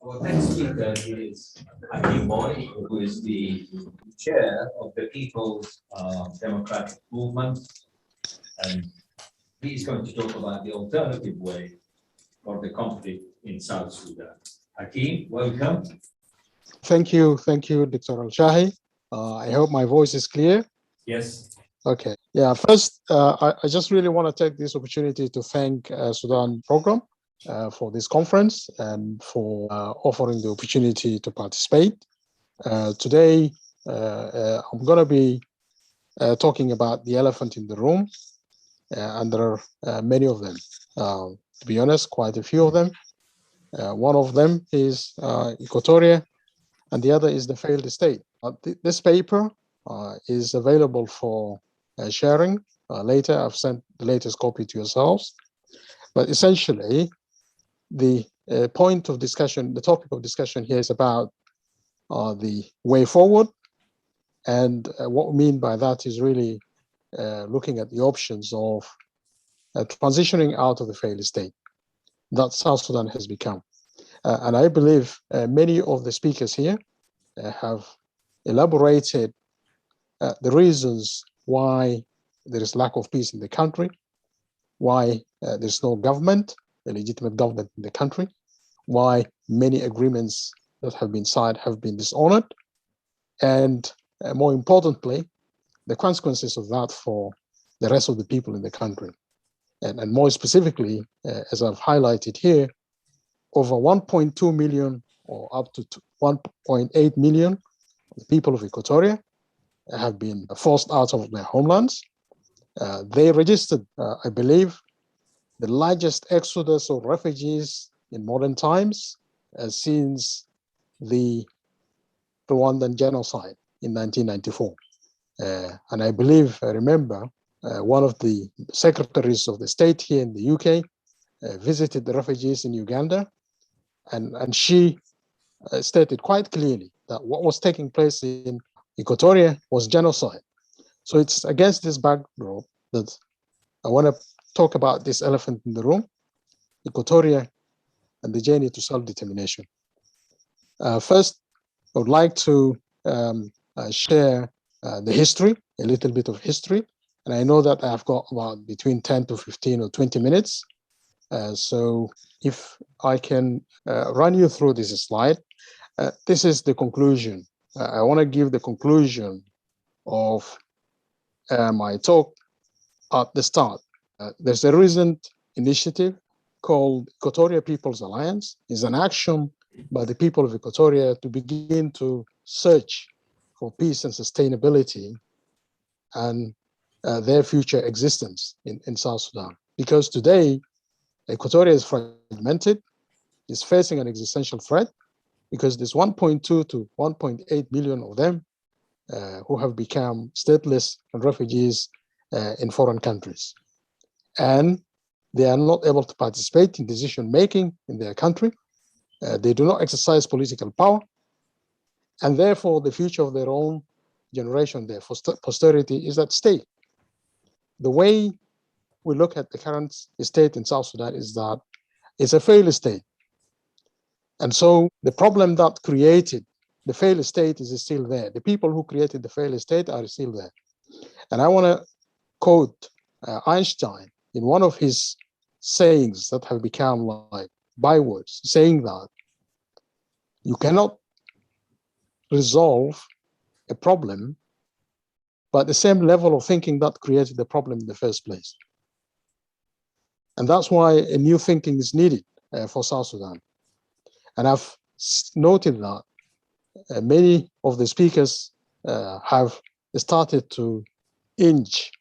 Our next speaker is Hakim Dario, who is the chair of the People's Democratic Movement, and he's going to talk about the alternative way for the conflict in South Sudan. Hakim, welcome. Thank you, Dr. Al-Shahi. I hope my voice is clear. Yes. Okay. Yeah. First, I just really want to take this opportunity to thank Sudan Programme for this conference and for offering the opportunity to participate. Today, I'm going to be talking about the elephant in the room, and there are many of them. To be honest, quite a few of them. One of them is Equatoria, and the other is the failed state. This paper is available for sharing later. I've sent the latest copy to yourselves. But essentially, the point of discussion, the topic of discussion here is about the way forward. And what we mean by that is really looking at the options of transitioning out of the failed state that South Sudan has become. And I believe many of the speakers here have elaborated the reasons why there is lack of peace in the country, why there's no government, a legitimate government in the country, why many agreements that have been signed have been dishonored, and more importantly, the consequences of that for the rest of the people in the country. And more specifically, as I've highlighted here, over 1.2 million or up to 1.8 million the people of Equatoria have been forced out of their homelands. They registered, I believe, the largest exodus of refugees in modern times since the Rwandan genocide in 1994. And I believe, I remember, one of the secretaries of the state here in the UK visited the refugees in Uganda, and she stated quite clearly that what was taking place in Equatoria was genocide. So it's against this backdrop that I want to talk about this elephant in the room, Equatoria and the journey to self-determination. First, I would like to share the history, a little bit of history. And I know that I've got about between 10 to 15 or 20 minutes. So if I can run you through this slide, this is the conclusion. I want to give the conclusion of my talk at the start. There's a recent initiative called Equatoria People's Alliance. It's an action by the people of Equatoria to begin to search for peace and sustainability and their future existence in South Sudan. Because today, Equatoria is fragmented, is facing an existential threat, because there's 1.2 to 1.8 million of them who have become stateless and refugees in foreign countries. And they are not able to participate in decision-making in their country. They do not exercise political power. And therefore, the future of their own generation, their posterity, is at stake. The way we look at the current state in South Sudan is that it's a failed state. And so the problem that created the failed state is still there. The people who created the failed state are still there. And I want to quote Einstein in one of his sayings that have become like bywords, saying that you cannot resolve a problem by the same level of thinking that created the problem in the first place. And that's why a new thinking is needed for South Sudan. And I've noted that many of the speakers have started to inch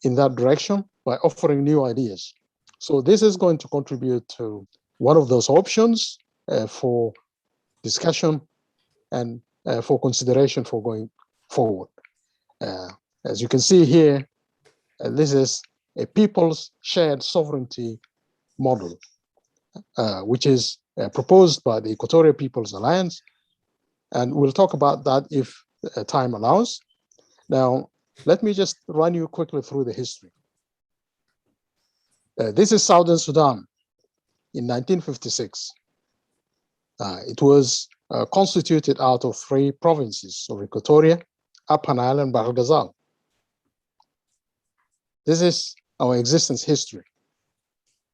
in that direction by offering new ideas. So this is going to contribute to one of those options for discussion and for consideration for going forward. As you can see here, this is a people's shared sovereignty model, which is proposed by the Equatorial People's Alliance. And we'll talk about that if time allows. Now, let me just run you quickly through the history. This is Southern Sudan in 1956. It was constituted out of 3 provinces of Equatoria, Upper Nile, and Bahr el Ghazal. This is our existence history,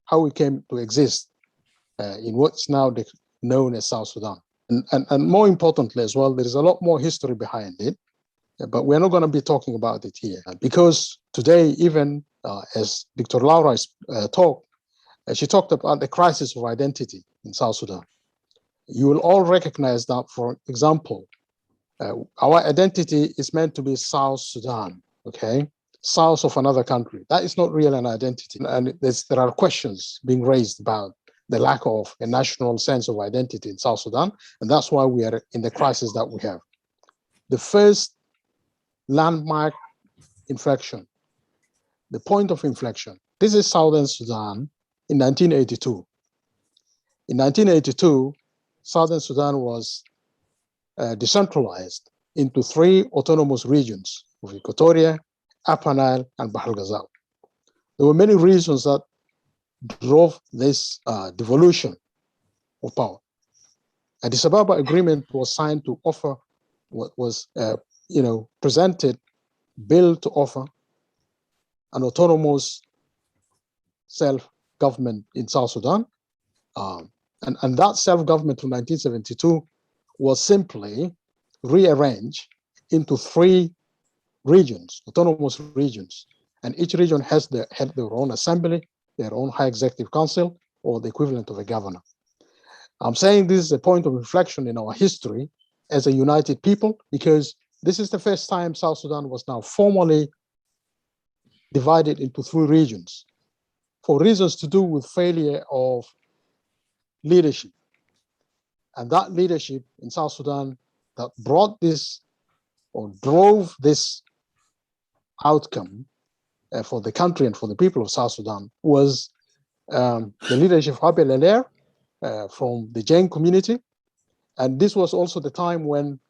how we came to exist in what's now known as South Sudan. And more importantly as well, there is a lot more history behind it, but we're not going to be talking about it here. Because today, even as Dr. Laura talked, she talked about the crisis of identity in South Sudan. You will all recognize that, for example, our identity is meant to be South Sudan, okay? South of another country. That is not really an identity. And there are questions being raised about the lack of a national sense of identity in South Sudan. And that's why we are in the crisis that we have. The first landmark inflection, the point of inflection, this is Southern Sudan in 1982. In 1982, Southern Sudan was decentralized into 3 autonomous regions of Equatoria, Upper Nile, and Bahr el Ghazal. There were many reasons that drove this devolution of power. A Addis Ababa agreement was signed to offer what was, presented, bill to offer an autonomous self-government in South Sudan. And that self-government from 1972 was simply rearranged into 3 regions, autonomous regions. And each region had their own assembly, their own high executive council, or the equivalent of a governor. I'm saying this is a point of reflection in our history as a united people, because this is the first time South Sudan was now formally divided into 3 regions for reasons to do with failure of leadership. And that leadership in South Sudan that brought this or drove this outcome for the country and for the people of South Sudan was the leadership of Abel Alair from the Jain community. And this was also the time when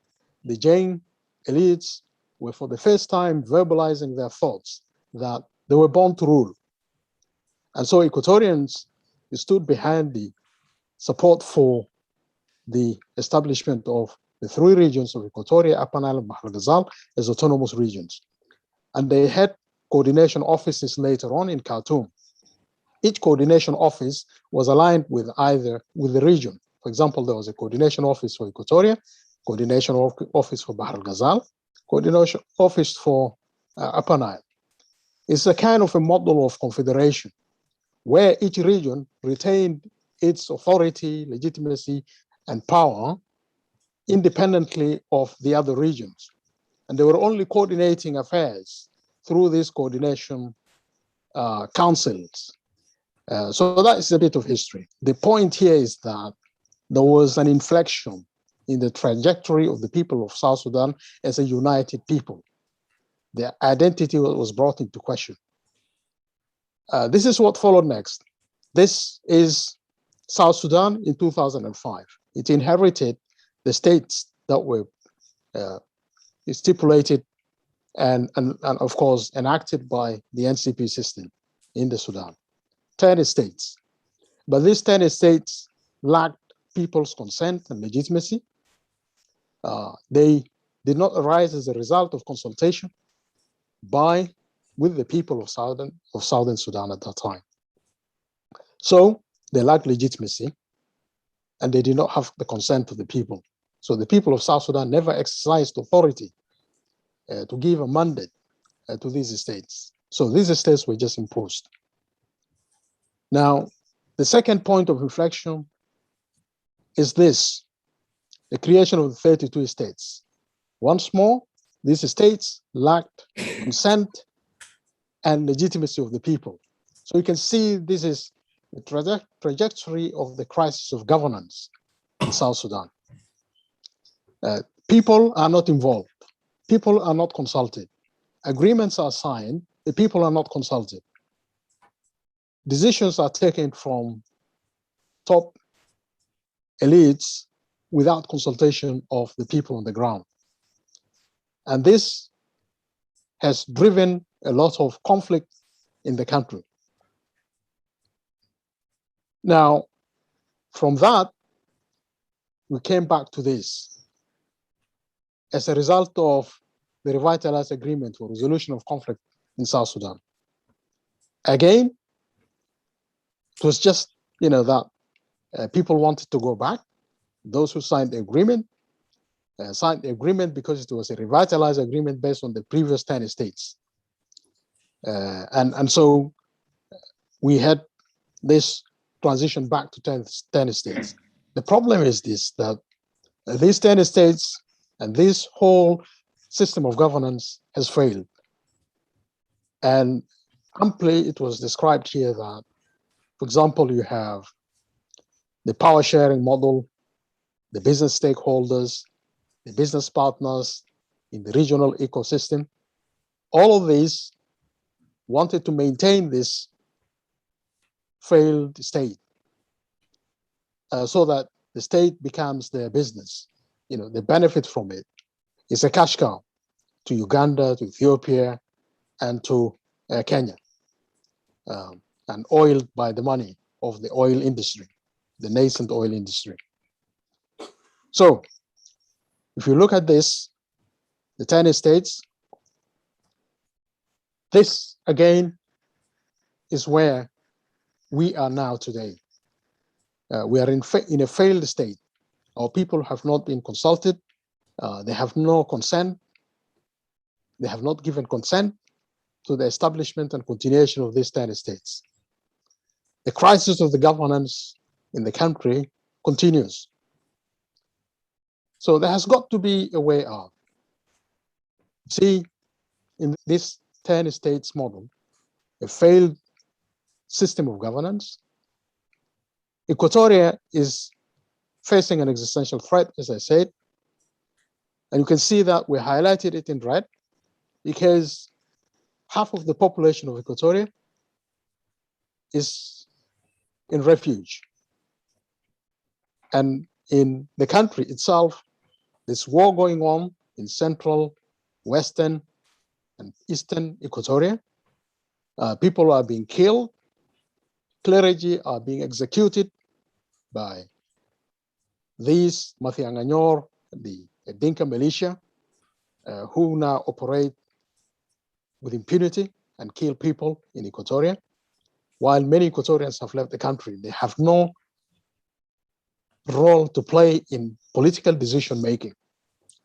the Jain elites were for the first time verbalizing their thoughts that they were born to rule. And so Equatorians stood behind the support for the establishment of the 3 regions of Equatoria, Upper Nile, and Bahr el Ghazal as autonomous regions. And they had coordination offices later on in Khartoum. Each coordination office was aligned with the region. For example, there was a coordination office for Equatoria, coordination office for Bahr el Ghazal, coordination office for Upper Nile. It's a kind of a model of confederation where each region retained its authority, legitimacy, and power independently of the other regions. And they were only coordinating affairs through these coordination councils. So that is a bit of history. The point here is that there was an inflection in the trajectory of the people of South Sudan as a united people. Their identity was brought into question. This is what followed next. This is South Sudan in 2005. It inherited the states that were stipulated and of course enacted by the NCP system in the Sudan. 10 states. But these 10 states lacked people's consent and legitimacy. They did not arise as a result of consultation with the people of Southern Sudan at that time. So they lacked legitimacy and they did not have the consent of the people. So the people of South Sudan never exercised authority to give a mandate to these states. So these states were just imposed. Now, the second point of reflection is this, the creation of the 32 states. Once more, these states lacked consent and legitimacy of the people. So you can see this is the trajectory of the crisis of governance in South Sudan. People are not involved. People are not consulted. Agreements are signed. The people are not consulted. Decisions are taken from top elites without consultation of the people on the ground. And this has driven a lot of conflict in the country. Now, from that, we came back to this as a result of the revitalized agreement for resolution of conflict in South Sudan. Again, it was just, that people wanted to go back. Those who signed the agreement because it was a revitalized agreement based on the previous 10 states. And so we had this transition back to 10 states. The problem is this, that these 10 states and this whole system of governance has failed. And amply, it was described here that, for example, you have the power sharing model, the business stakeholders, the business partners in the regional ecosystem. All of these wanted to maintain this failed state so that the state becomes their business. They benefit from it. It's a cash cow to Uganda, to Ethiopia, and to Kenya, and oiled by the money of the oil industry, the nascent oil industry. So if you look at this, the 10 states, this again is where we are now today. We are in a failed state. Our people have not been consulted. They have no consent. They have not given consent to the establishment and continuation of these 10 states. The crisis of the governance in the country continues. So there has got to be a way out. See, in this 10 states model, a failed system of governance, Equatoria is facing an existential threat, as I said. And you can see that we highlighted it in red because half of the population of Equatoria is in refuge. And in the country itself, there's war going on in central, western, and eastern Equatoria. People are being killed. Clergy are being executed by these Mathianganyor, the Dinka militia, who now operate with impunity and kill people in Equatoria, while many Equatorians have left the country. They have no role to play in political decision making.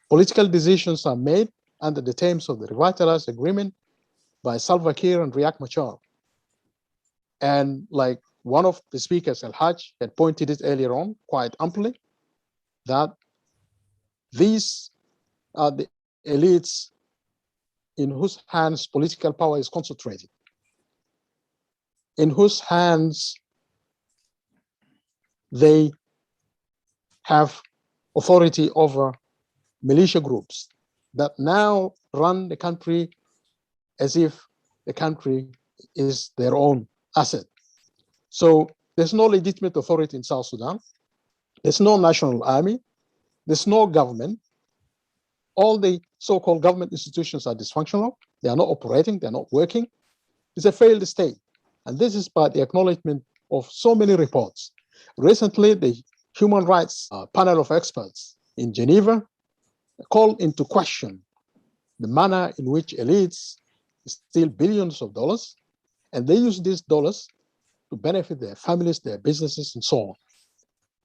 Political decisions are made under the terms of the revitalized agreement by Salva Kiir and Riek Machar. And like one of the speakers, Al-Haj, had pointed it earlier on quite amply, that these are the elites in whose hands political power is concentrated, in whose hands they have authority over militia groups that now run the country as if the country is their own asset. So there's no legitimate authority in South Sudan. There's no national army. There's no government. All the so-called government institutions are dysfunctional. They are not operating. They're not working. It's a failed state. And this is by the acknowledgement of so many reports. Recently, the Human Rights Panel of Experts in Geneva called into question the manner in which elites steal billions of dollars, and they use these dollars to benefit their families, their businesses, and so on,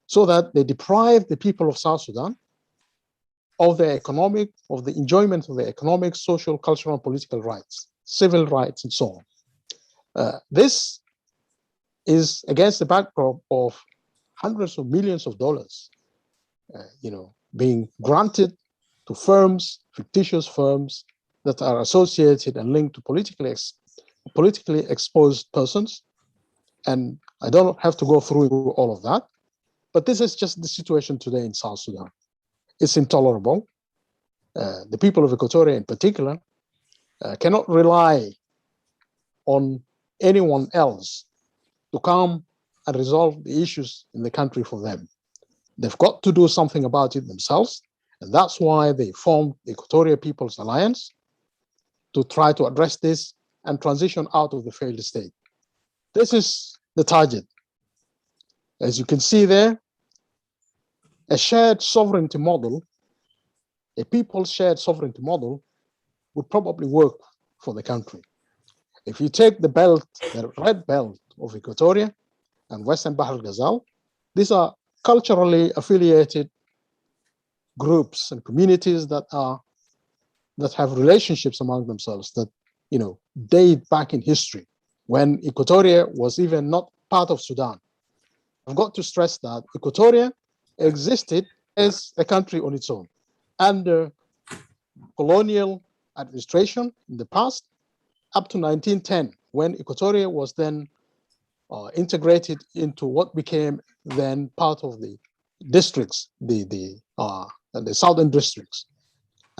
so that they deprive the people of South Sudan of the enjoyment of their economic, social, cultural, and political rights, civil rights, and so on. This is against the backdrop of hundreds of millions of dollars, being granted to firms, fictitious firms that are associated and linked to politically exposed persons. And I don't have to go through all of that, but this is just the situation today in South Sudan. It's intolerable. The people of Equatoria in particular cannot rely on anyone else to come and resolve the issues in the country for them. They've got to do something about it themselves, and that's why they formed the Equatoria People's Alliance to try to address this and transition out of the failed state. This is the target. As you can see there, a shared sovereignty model, a people's shared sovereignty model, would probably work for the country. If you take the belt, the red belt of Equatoria and Western Bahr al-Ghazal, these are culturally affiliated groups and communities that have relationships among themselves that date back in history when Equatoria was even not part of Sudan. I've got to stress that Equatoria existed as a country on its own under colonial administration in the past up to 1910, when Equatoria was then integrated into what became then part of the districts, the southern districts.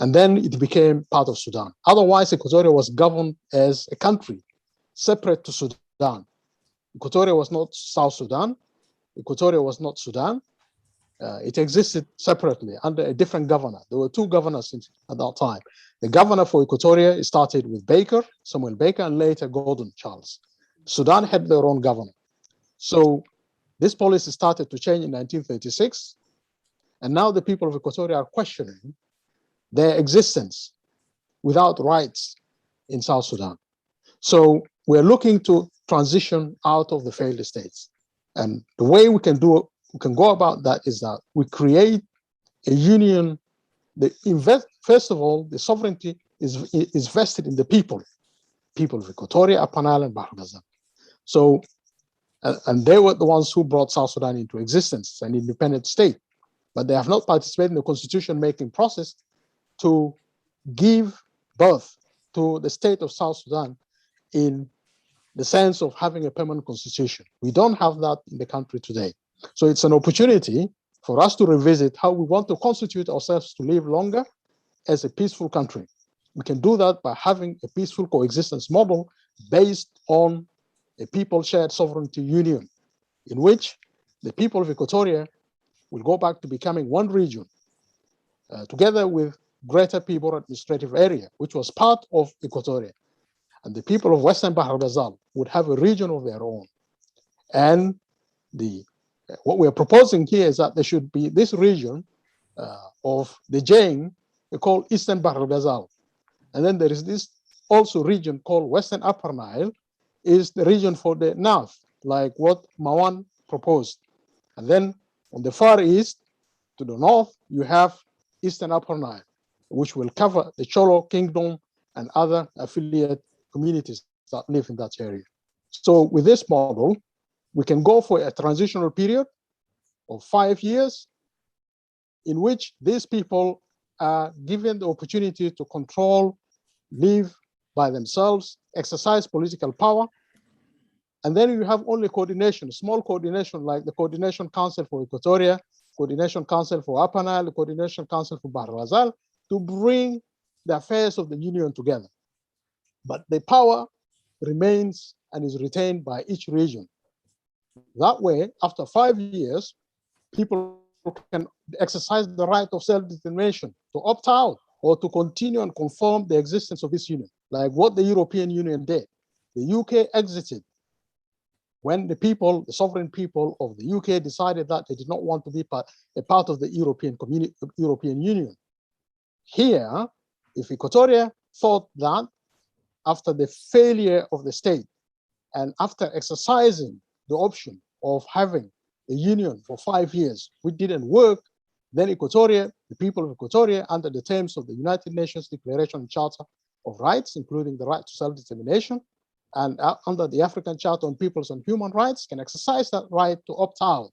And then it became part of Sudan. Otherwise, Equatoria was governed as a country separate to Sudan. Equatoria was not South Sudan. Equatoria was not Sudan. It existed separately under a different governor. There were two governors at that time. The governor for Equatoria started with Samuel Baker, and later Gordon Charles. Sudan had their own governor. So this policy started to change in 1936. And now the people of Equatoria are questioning their existence without rights in South Sudan. So we're looking to transition out of the failed states. And the way we can go about that is that we create a union. First of all, the sovereignty is vested in the people of Equatoria, Upper Nile, and Bahr Ghazal. So, and they were the ones who brought South Sudan into existence, an independent state, but they have not participated in the constitution-making process to give birth to the state of South Sudan in the sense of having a permanent constitution. We don't have that in the country today. So it's an opportunity for us to revisit how we want to constitute ourselves to live longer as a peaceful country. We can do that by having a peaceful coexistence model based on a people shared sovereignty union, in which the people of Equatoria will go back to becoming one region, together with Greater Pibor Administrative Area, which was part of Equatoria. And the people of Western Bahr al-Ghazal would have a region of their own. And what we're proposing here is that there should be this region of the Jain, called Eastern Bahr al-Ghazal. And then there is this also region called Western Upper Nile, is the region for the north, like what Mawan proposed. And then on the far east, to the north, you have Eastern Upper Nile, which will cover the Cholo Kingdom and other affiliate communities that live in that area. So with this model, we can go for a transitional period of 5 years in which these people are given the opportunity to control, live by themselves, exercise political power. And then you have only coordination, small coordination, like the Coordination Council for Equatoria, Coordination Council for Upper Nile, the Coordination Council for Bahr al-Ghazal, to bring the affairs of the union together. But the power remains and is retained by each region. That way, after 5 years, people can exercise the right of self-determination to opt out or to continue and confirm the existence of this union, like what the European Union did. The UK exited when the sovereign people of the UK decided that they did not want to be a part of the European Union. Here, if Equatoria thought that after the failure of the state and after exercising the option of having a union for 5 years, which didn't work, then Equatoria, the people of Equatoria, under the terms of the United Nations Declaration and Charter of Rights, including the right to self-determination, and under the African Charter on Peoples and Human Rights, can exercise that right to opt out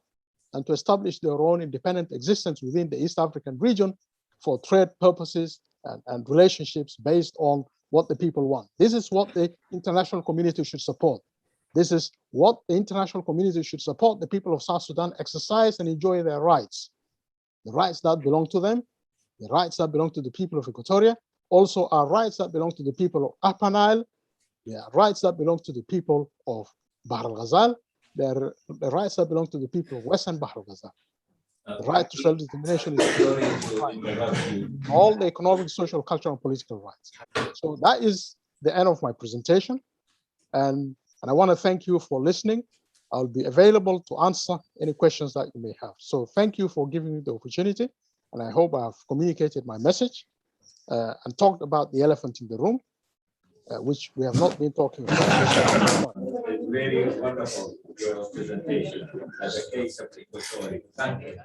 and to establish their own independent existence within the East African region for trade purposes and relationships based on what the people want. This is what the international community should support. This is what the international community should support the people of South Sudan exercise and enjoy their rights. The rights that belong to them, the rights that belong to the people of Equatoria, also are rights that belong to the people of Upper Nile, the rights that belong to the people of Bahr al-Ghazal, the rights that belong to the people of Western Bahr al-Ghazal. The right to self-determination is all the economic, social, cultural, and political rights. So that is the end of my presentation. And I want to thank you for listening. I'll be available to answer any questions that you may have. So thank you for giving me the opportunity, and I hope I've communicated my message and talked about the elephant in the room, which we have not been talking about. It's very wonderful, your presentation as a case of Equatoria. Thank you.